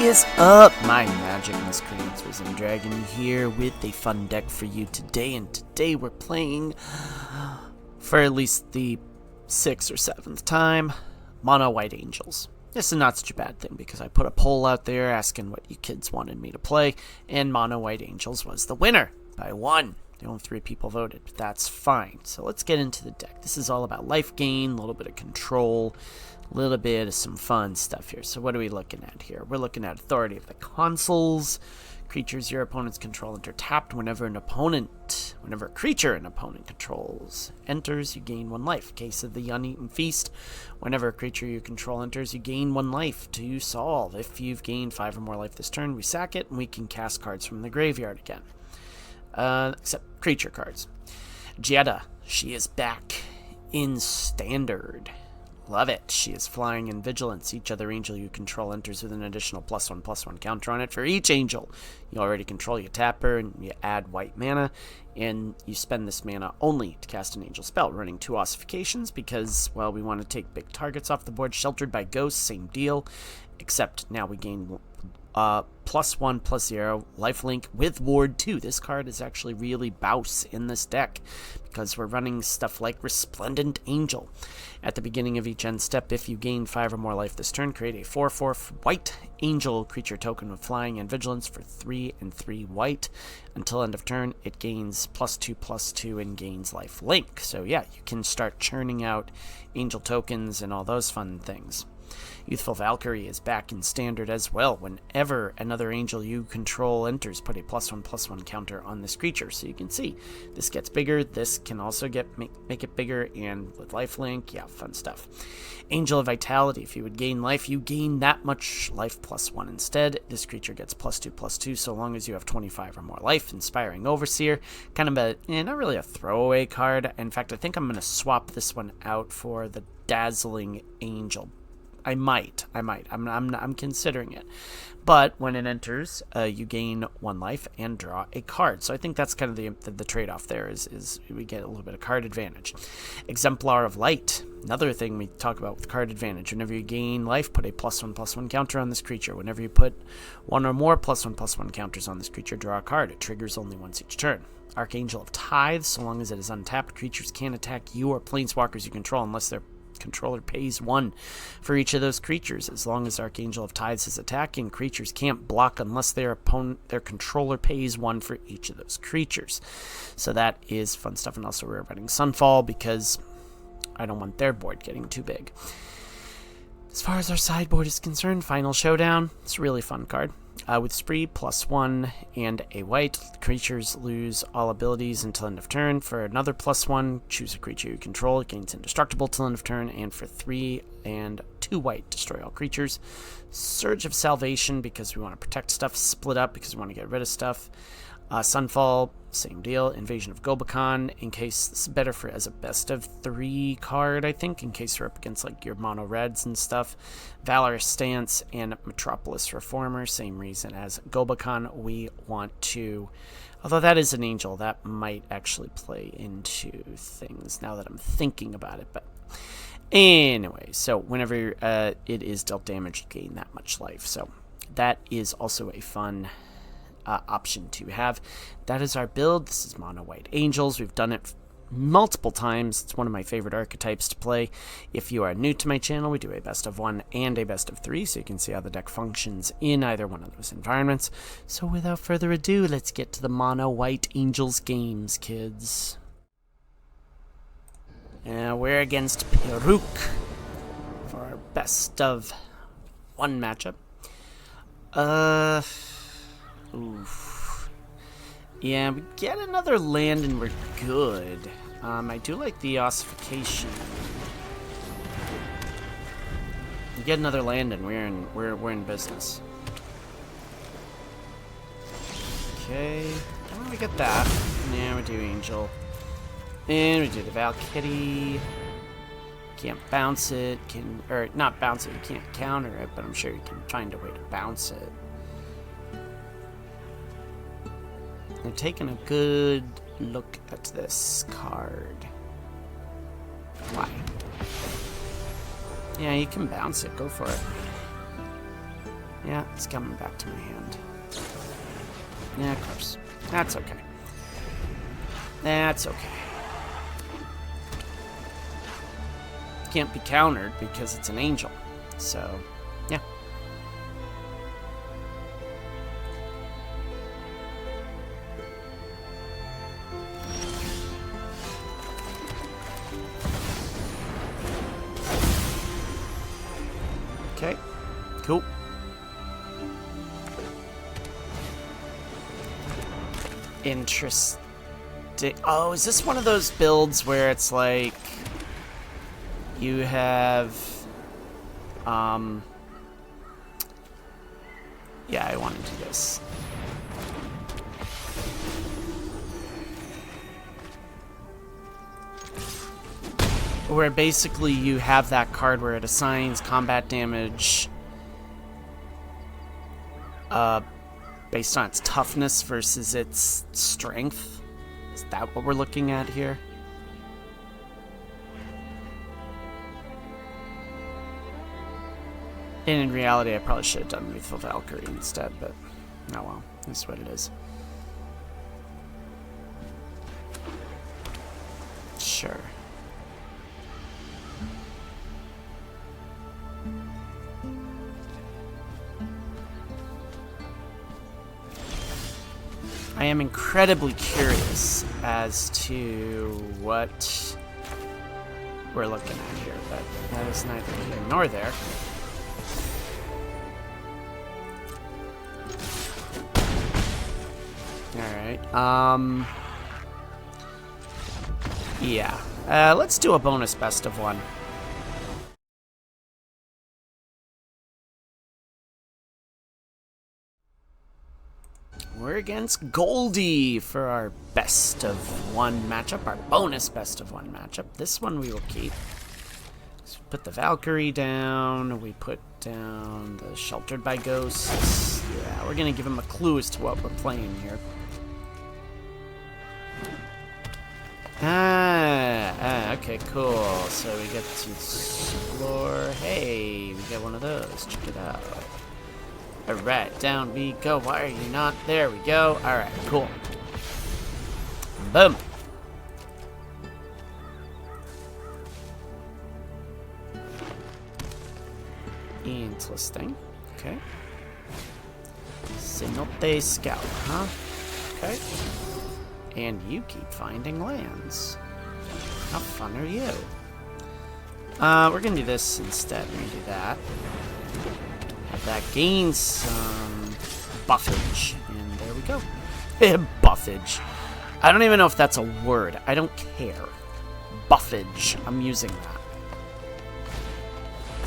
is up, my magic miscreants? I'm Dragon here with a fun deck for you today, and today we're playing, for at least the 6th or 7th time, Mono White Angels. This is not such a bad thing because I put a poll out there asking what you kids wanted me to play, and Mono White Angels was the winner by 1. Only 3 people voted, but that's fine. So let's get into the deck. This is all about life gain, a little bit of control, a little bit of some fun stuff here. So what are we looking at here? We're looking at Authority of the Consuls. Creatures your opponents control enter tapped whenever a creature an opponent controls enters, you gain 1 life. Case of the Uneaten Feast. Whenever a creature you control enters, you gain 1 life to solve. If you've gained 5 or more life this turn, we sack it, and we can cast cards from the graveyard again. Except creature cards. Jetta, she is back in Standard. Love it. She is flying in Vigilance. Each other angel you control enters with an additional +1/+1 counter on it. For each angel you already control, you tap her and you add white mana, and you spend this mana only to cast an angel spell, running 2 ossifications because, well, we want to take big targets off the board. Sheltered by Ghosts, same deal, except now we gain +1/+0 lifelink with Ward 2. This card is actually really bouse in this deck because we're running stuff like Resplendent Angel. At the beginning of each end step, if you gain 5 or more life this turn, create a 4/4 white angel creature token with flying and vigilance for 3 and 3 white. Until end of turn, it gains +2/+2 and gains life link. So yeah, you can start churning out angel tokens and all those fun things. Youthful Valkyrie is back in Standard as well. Whenever another angel you control enters, put a +1/+1 counter on this creature. So you can see this gets bigger. This can also make it bigger, and with lifelink, yeah, fun stuff. Angel of Vitality. If you would gain life, you gain that much life +1 instead. This creature gets +2/+2 so long as you have 25 or more life. Inspiring Overseer, kind of a not really a throwaway card. In fact, I think I'm going to swap this one out for the Dazzling Angel. I might. I'm considering it. But when it enters, you gain 1 life and draw a card. So I think that's kind of the trade-off there is we get a little bit of card advantage. Exemplar of Light. Another thing we talk about with card advantage. Whenever you gain life, put a +1/+1 counter on this creature. Whenever you put 1 or more +1/+1 counters on this creature, draw a card. It triggers only once each turn. Archangel of Tithe. So long as it is untapped, creatures can't attack you or planeswalkers you control unless their controller pays 1 for each of those creatures. As long as Archangel of Tithes is attacking, creatures can't block unless their controller pays 1 for each of those creatures. So that is fun stuff. And also we're running Sunfall because I don't want their board getting too big. As far as our sideboard is concerned, Final Showdown. It's a really fun card. With Spree, +1 and a white, creatures lose all abilities until end of turn. For another +1, choose a creature you control. It gains indestructible till end of turn. And for 3 and 2 white, destroy all creatures. Surge of Salvation because we want to protect stuff. Split Up because we want to get rid of stuff. Sunfall, same deal. Invasion of Gobakon, in case this is better for as a best of 3 card, I think, in case you're up against like your mono reds and stuff. Valorous Stance and Metropolis Reformer, same reason as Gobakon. We want to, although that is an angel, that might actually play into things now that I'm thinking about it. But anyway, so whenever it is dealt damage, you gain that much life. So that is also a fun option to have. That is our build. This is Mono White Angels. We've done it multiple times. It's one of my favorite archetypes to play. If you are new to my channel, we do a best of 1 and a best of 3, so you can see how the deck functions in either one of those environments. So without further ado, let's get to the Mono White Angels games, kids. We're against Peruk for our best of 1 matchup. Oof. Yeah, we get another land and we're good. I do like the ossification. We get another land and we're in business. Okay. When we get that, yeah, we do Angel. And we do the Valkyrie. Can't bounce it, or not bounce it, you can't counter it, but I'm sure you can find a way to bounce it. They're taking a good look at this card. Why? Yeah, you can bounce it. Go for it. Yeah, it's coming back to my hand. Yeah, of course. That's okay. That's okay. Can't be countered because it's an angel. So, yeah. Okay. Cool. Interesting. Oh, is this one of those builds where it's like you have yeah, I want to do this. Where basically you have that card where it assigns combat damage based on its toughness versus its strength. Is that what we're looking at here? And in reality, I probably should have done Lethal Valkyrie instead, but oh well, that's what it is. Sure. I am incredibly curious as to what we're looking at here, but that is neither here nor there. Alright, yeah. Let's do a bonus best of one. We're against Goldie for our best of one matchup, our bonus best of one matchup. This one we will keep. So put the Valkyrie down, we put down the Sheltered by Ghosts. Yeah, we're gonna give him a clue as to what we're playing here. Okay, cool. So we get to explore. Hey, we get one of those. Check it out. Alright, down we go. Why are you not? There we go. Alright, cool. Boom. Interesting. Okay. Cenote Scout, huh? Okay. And you keep finding lands. How fun are you? We're gonna do this instead. We're gonna do that. Have that gain some buffage. And there we go. Buffage. I don't even know if that's a word. I don't care. Buffage. I'm using that.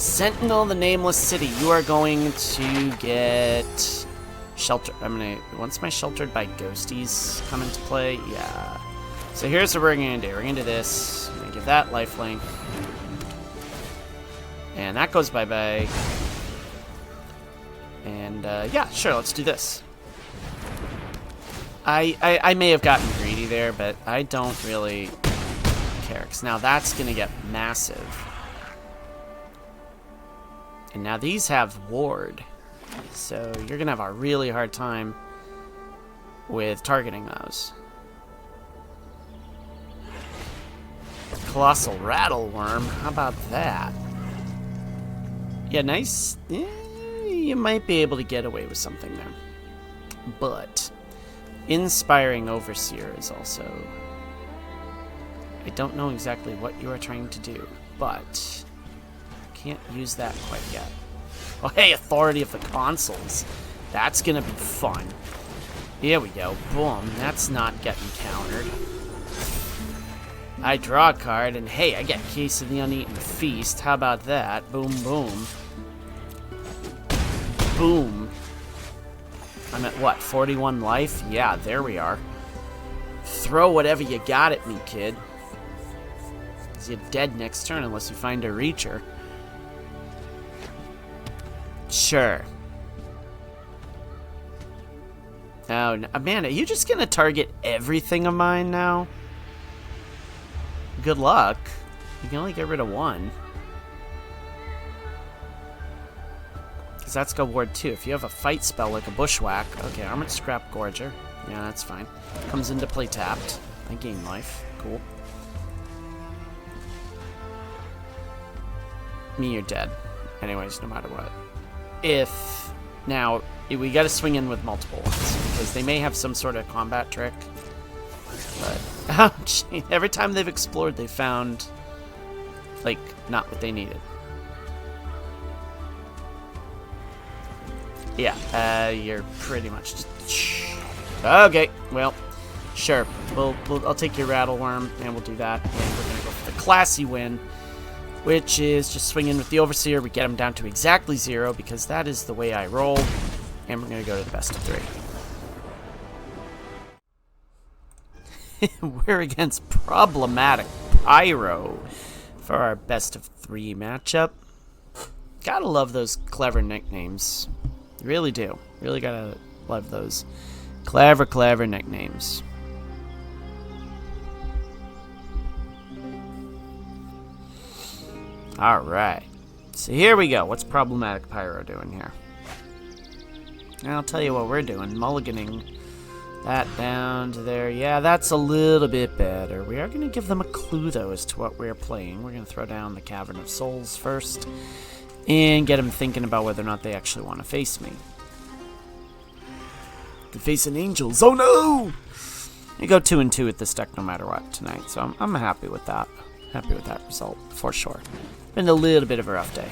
Sentinel, the Nameless City. You are going to get shelter. Once my Sheltered by Ghosties come into play, yeah. So here's what we're gonna do. We're gonna do this. I'm gonna give that lifelink. And that goes bye-bye. And yeah, sure, let's do this. I may have gotten greedy there, but I don't really care. 'Cause now that's gonna get massive. And now these have ward. So you're gonna have a really hard time with targeting those. Colossal Rattleworm, how about that? Yeah, nice. You might be able to get away with something there. But Inspiring Overseer is also... I don't know exactly what you are trying to do, but can't use that quite yet. Oh, hey, Authority of the Consuls. That's gonna be fun. Here we go. Boom. That's not getting countered. I draw a card, and hey, I get Case of the Uneaten Feast. How about that? Boom, boom. Boom. I'm at, what, 41 life? Yeah, there we are. Throw whatever you got at me, kid. 'Cause you're dead next turn unless you find a Reacher. Sure. Oh, Amanda, are you just gonna target everything of mine now? Good luck. You can only get rid of one. Because that's go ward 2. If you have a fight spell like a Bushwhack... Okay, Armored Scrap Gorger. Yeah, that's fine. Comes into play tapped. I gain life. Cool. Me, you're dead. Anyways, no matter what. If... Now, we gotta swing in with multiple ones. Because they may have some sort of combat trick. But... Oh, gee, every time they've explored, they found... Like, not what they needed. Yeah, you're pretty much just... Okay, well, sure. I'll take your Rattle Worm, and we'll do that. And we're going to go for the classy win, which is just swing in with the Overseer. We get him down to exactly 0, because that is the way I roll. And we're going to go to the best of 3. We're against Problematic Pyro for our best of 3 matchup. Gotta love those clever nicknames. Really do. Really gotta love those clever nicknames. Alright. So here we go. What's Problematic Pyro doing here? I'll tell you what we're doing. Mulliganing that down to there. Yeah, that's a little bit better. We are going to give them a clue, though, as to what we're playing. We're going to throw down the Cavern of Souls first. And get them thinking about whether or not they actually want to face me. They're facing angels. Oh no! You go 2 and 2 with this deck no matter what tonight. So I'm happy with that. Happy with that result, for sure. Been a little bit of a rough day.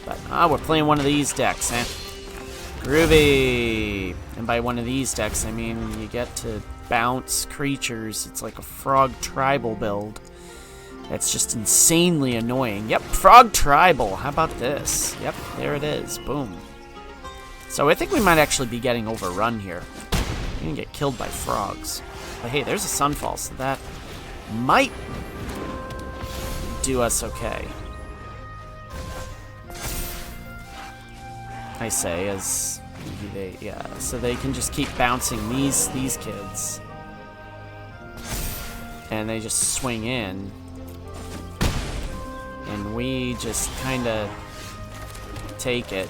But we're playing one of these decks, eh? Groovy! And by one of these decks, I mean you get to bounce creatures. It's like a frog tribal build. That's just insanely annoying. Yep, Frog Tribal. How about this? Yep, there it is. Boom. So I think we might actually be getting overrun here. We're going to get killed by frogs. But hey, there's a Sunfall, so that might do us okay. I say, as yeah, so they can just keep bouncing these kids. And they just swing in. And we just kind of take it.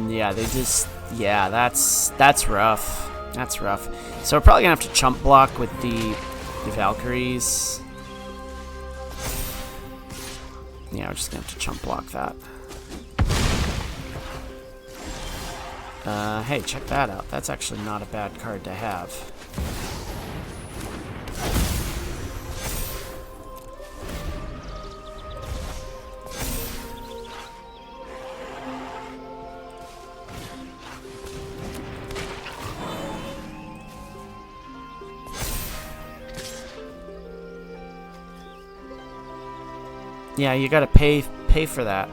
Yeah, they just... Yeah, that's rough. That's rough. So we're probably going to have to chump block with the Valkyries. Yeah, we're just going to have to chump block that. Hey, check that out. That's actually not a bad card to have. Yeah, you gotta pay for that.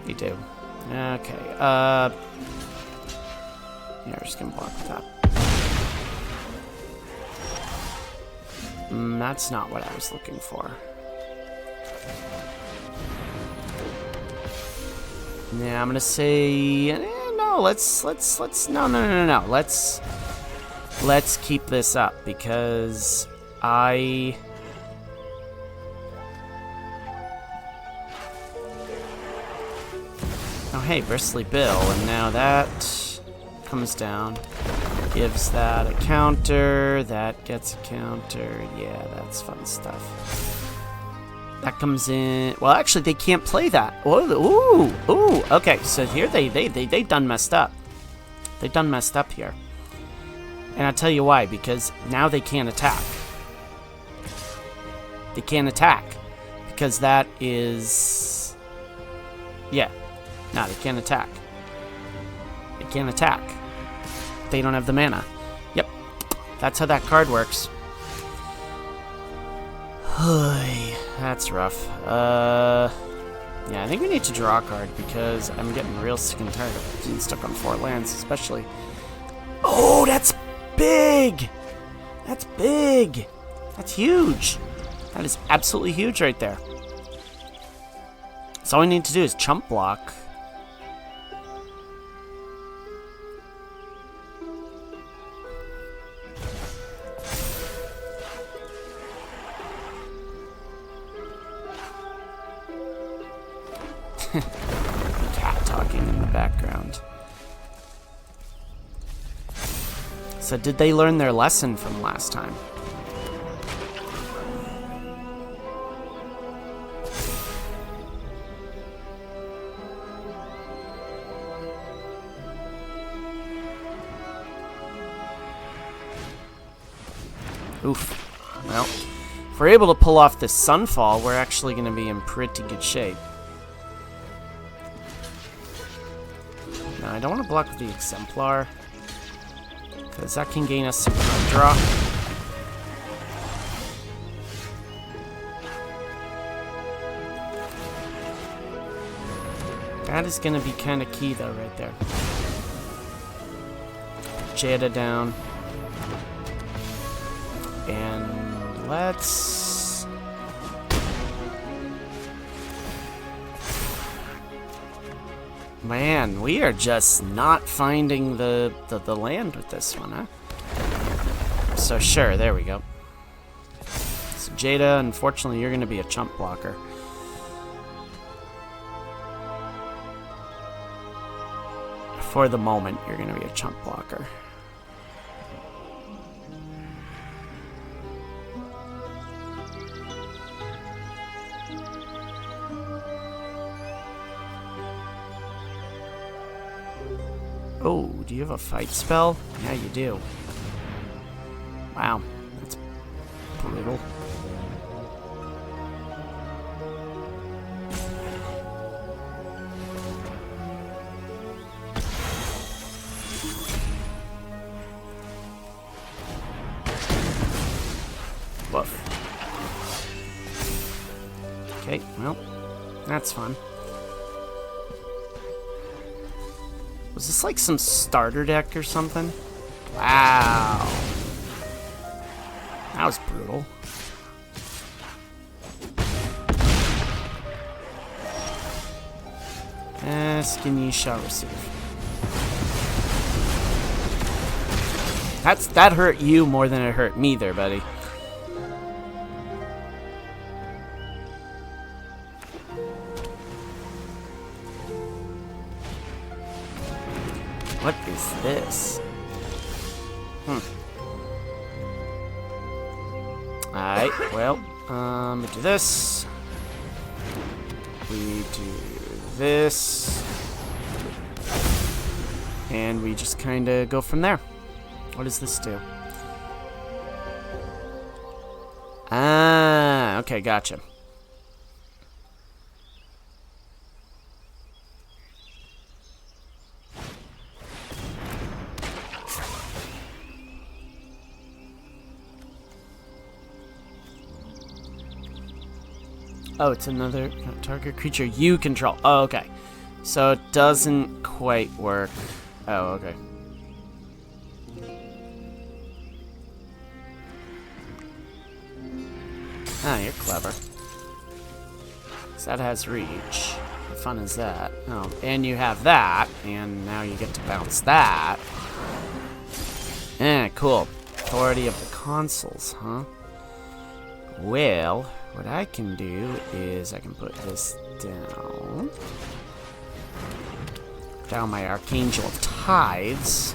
You do. Okay, yeah, we're just gonna block with that. That's not what I was looking for. Yeah, I'm gonna say no. Let's no. Let's keep this up because Oh, hey, Bristly Bill, and now that comes down, gives that a counter, that gets a counter, yeah, that's fun stuff. That comes in, well, actually, they can't play that. Ooh, okay, so here they done messed up. They done messed up here. And I'll tell you why, because now they can't attack. They can't attack, because that is, yeah. No, they can't attack. They can't attack. They don't have the mana. Yep. That's how that card works. That's rough. Yeah, I think we need to draw a card because I'm getting real sick and tired of being stuck on 4 lands, especially. Oh, that's big! That's big! That's huge! That is absolutely huge right there. So all we need to do is chump block. Cat talking in the background. So did they learn their lesson from last time? Oof. Well, if we're able to pull off this Sunfall, we're actually going to be in pretty good shape. Now, I don't want to block the Exemplar, because that can gain us some card draw. That is going to be kind of key, though, right there. Jada down. And let's... Man, we are just not finding the land with this one, huh? So sure, there we go. So Jada, unfortunately, you're going to be a chump blocker. For the moment, you're going to be a chump blocker. Oh, do you have a fight spell? Yeah, you do. Wow, that's brutal. Woof. Okay, well, that's fun. Was this like some starter deck or something? Wow. That was brutal. Skin ye shall receive. That hurt you more than it hurt me there, buddy. What is this? Alright, well, we do this. We do this. And we just kind of go from there. What does this do? Ah, okay, gotcha. Oh, it's another target creature you control. Oh, okay. So it doesn't quite work. Oh, okay. Ah, you're clever. So that has reach. How fun is that? Oh, and you have that, and now you get to bounce that. Cool. Authority of the consoles, huh? Well, what I can do is I can put this down. Down my Archangel of Tithes.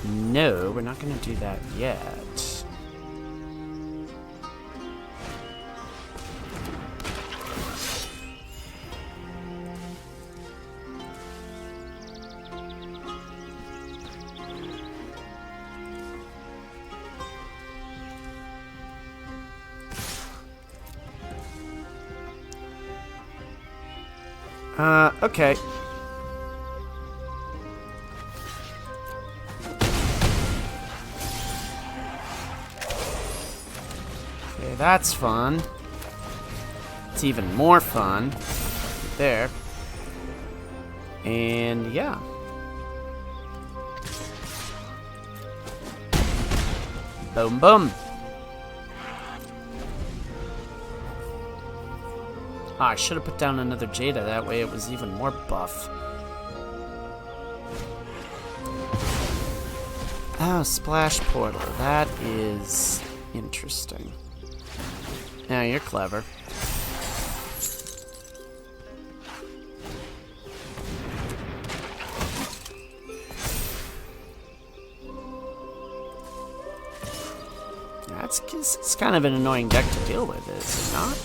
No, we're not going to do that yet. Okay. Okay, that's fun. It's even more fun. Right there. And yeah. Boom, boom. Oh, I should have put down another Jada, that way it was even more buff. Oh, Splash Portal. That is interesting. Now, you're clever. it's kind of an annoying deck to deal with, is it not?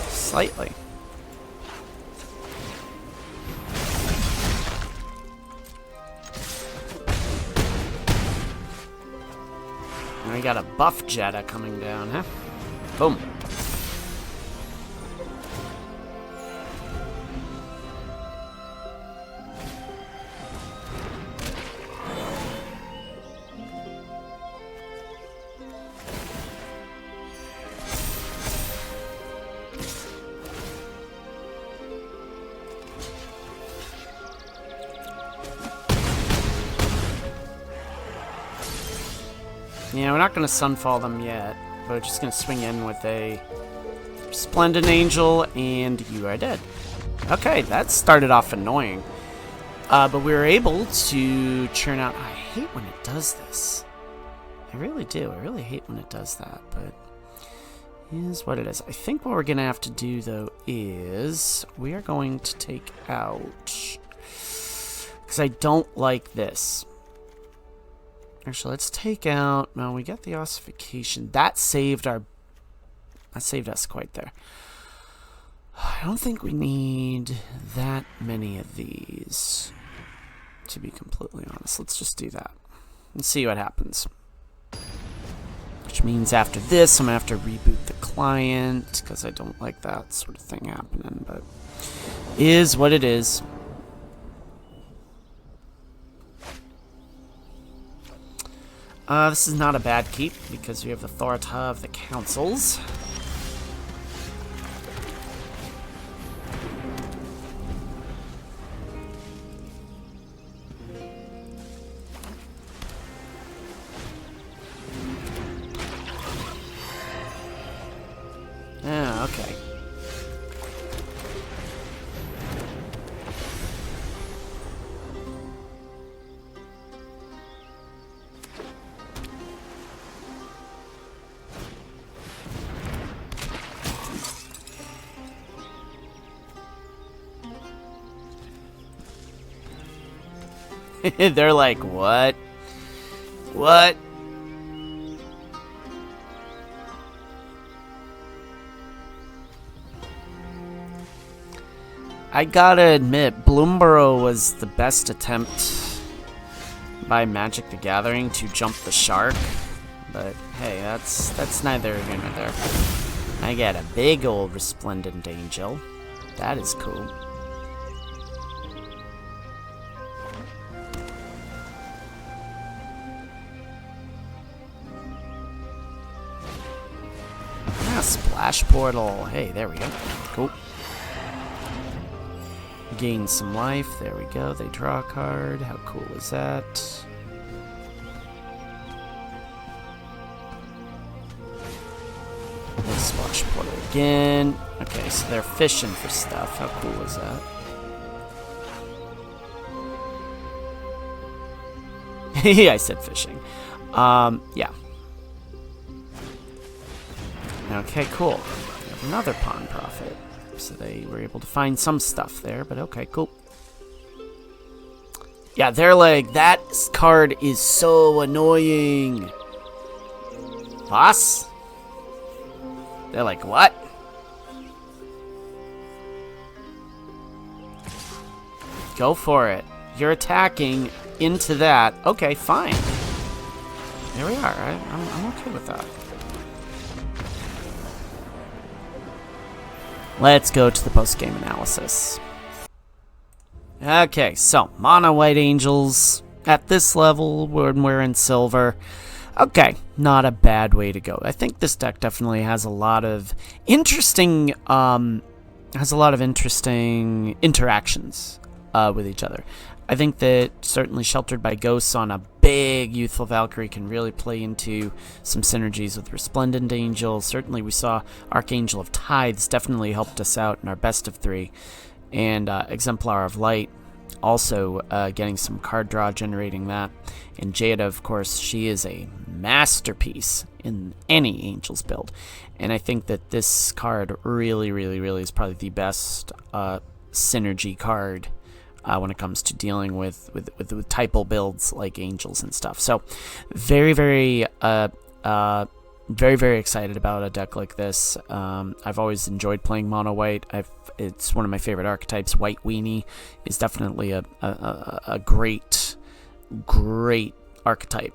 Slightly. And we got a buff Jetta coming down, huh? Boom. Yeah, we're not going to Sunfall them yet. We're just going to swing in with a Splendid Angel, and you are dead. Okay, that started off annoying. But we were able to churn out... I hate when it does this. I really do. I really hate when it does that, but it is what it is. I think what we're going to have to do, though, is we are going to take out... Because I don't like this. Actually, let's take out... No, we got the ossification. That saved our... That saved us quite there. I don't think we need that many of these, to be completely honest. Let's just do that and see what happens. Which means after this, I'm going to have to reboot the client, because I don't like that sort of thing happening, but is what it is. This is not a bad keep, because we have the Authority of the Councils. Ah, okay. They're like, what? What? I gotta admit, Bloomborough was the best attempt by Magic the Gathering to jump the shark. But hey, that's neither here nor there. I get a big old Resplendent Angel. That is cool. Splash Portal. Hey, there we go. Cool. Gain some life. There we go. They draw a card. How cool is that? Splash Portal again. Okay, so they're fishing for stuff. How cool is that? I said fishing. Yeah. Okay, cool. We have another Pawn Prophet. So they were able to find some stuff there, but okay, cool. Yeah, they're like, that card is so annoying. Boss? They're like, what? Go for it. You're attacking into that. Okay, fine. There we are. I'm okay with that. Let's go to the post-game analysis. Okay, so Mono White Angels at this level when we're in silver. Okay, not a bad way to go. I think this deck definitely has a lot of interesting interactions with each other. I think that certainly Sheltered by Ghosts on a big Youthful Valkyrie can really play into some synergies with Resplendent Angel. Certainly we saw Archangel of Tithes definitely helped us out in our best of 3. And Exemplar of Light also getting some card draw, generating that. And Jada, of course, she is a masterpiece in any Angels build. And I think that this card really is probably the best synergy card when it comes to dealing with typal builds like Angels and stuff. So very very, very excited about a deck like this. I've always enjoyed playing mono white. It's one of my favorite archetypes. White Weenie is definitely a great archetype,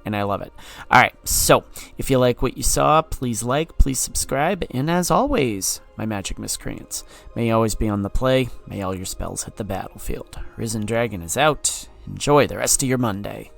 and I love it. Alright, so if you like what you saw, please like, please subscribe, and as always, my magic miscreants, may you always be on the play, may all your spells hit the battlefield. Risen Dragon is out. Enjoy the rest of your Monday.